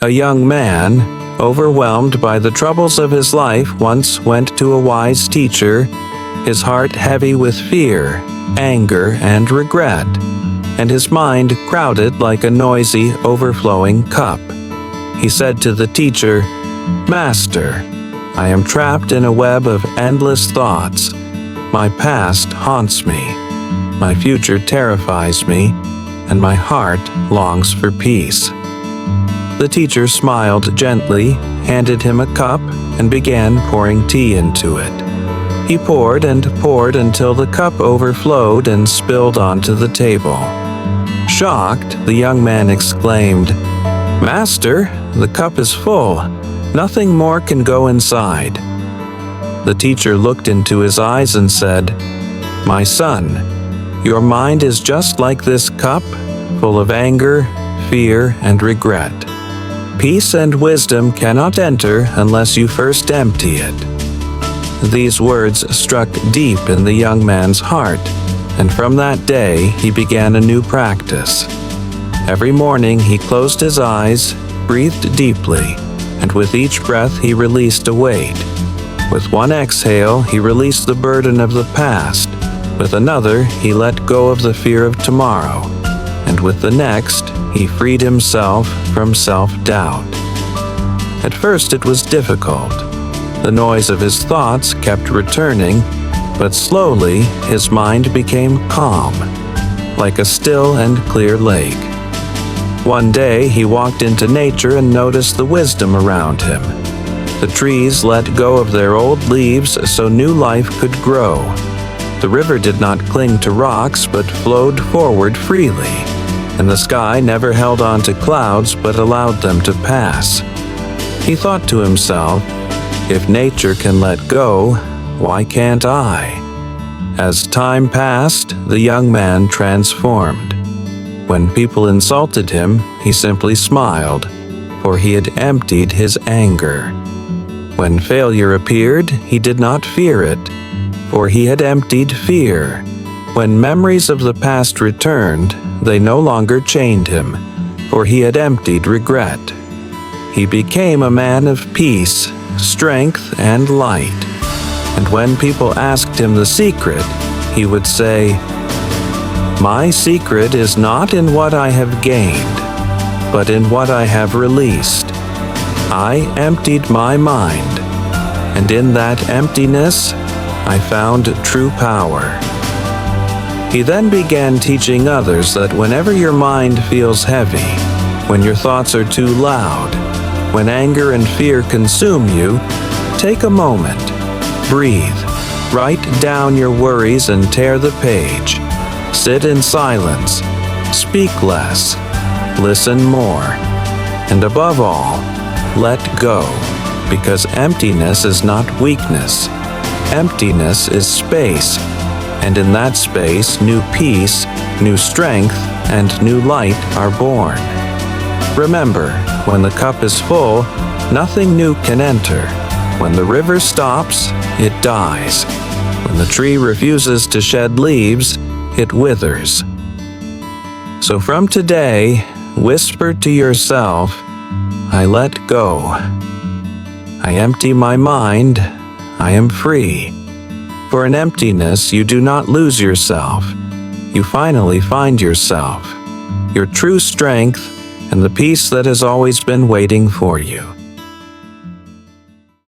A young man, overwhelmed by the troubles of his life, once went to a wise teacher, his heart heavy with fear, anger, and regret, and his mind crowded like a noisy, overflowing cup. He said to the teacher, "Master, I am trapped in a web of endless thoughts. My past haunts me, my future terrifies me, and my heart longs for peace." The teacher smiled gently, handed him a cup, and began pouring tea into it. He poured and poured until the cup overflowed and spilled onto the table. Shocked, the young man exclaimed, "Master, the cup is full. Nothing more can go inside." The teacher looked into his eyes and said, "My son, your mind is just like this cup, full of anger, fear, and regret. Peace and wisdom cannot enter unless you first empty it." These words struck deep in the young man's heart, and from that day he began a new practice. Every morning he closed his eyes, breathed deeply, and with each breath he released a weight. With one exhale, he released the burden of the past. With another, he let go of the fear of tomorrow. And with the next, he freed himself from self-doubt. At first it was difficult. The noise of his thoughts kept returning, but slowly his mind became calm, like a still and clear lake. One day he walked into nature and noticed the wisdom around him. The trees let go of their old leaves so new life could grow. The river did not cling to rocks but flowed forward freely, and the sky never held on to clouds but allowed them to pass. He thought to himself, "If nature can let go, why can't I?" As time passed, the young man transformed. When people insulted him, he simply smiled, for he had emptied his anger. When failure appeared, he did not fear it, for he had emptied fear. When memories of the past returned, they no longer chained him, for he had emptied regret. He became a man of peace, strength, and light. And when people asked him the secret, he would say, "My secret is not in what I have gained, but in what I have released. I emptied my mind, and in that emptiness, I found true power." He then began teaching others that whenever your mind feels heavy, when your thoughts are too loud, when anger and fear consume you, take a moment, breathe, write down your worries and tear the page. Sit in silence, speak less, listen more, and above all, let go, because emptiness is not weakness. Emptiness is space, and in that space, new peace, new strength, and new light are born. Remember, when the cup is full, nothing new can enter. When the river stops, it dies. When the tree refuses to shed leaves, it withers. So from today, whisper to yourself, "I let go. I empty my mind. I am free." For in emptiness, you do not lose yourself. You finally find yourself, your true strength, and the peace that has always been waiting for you.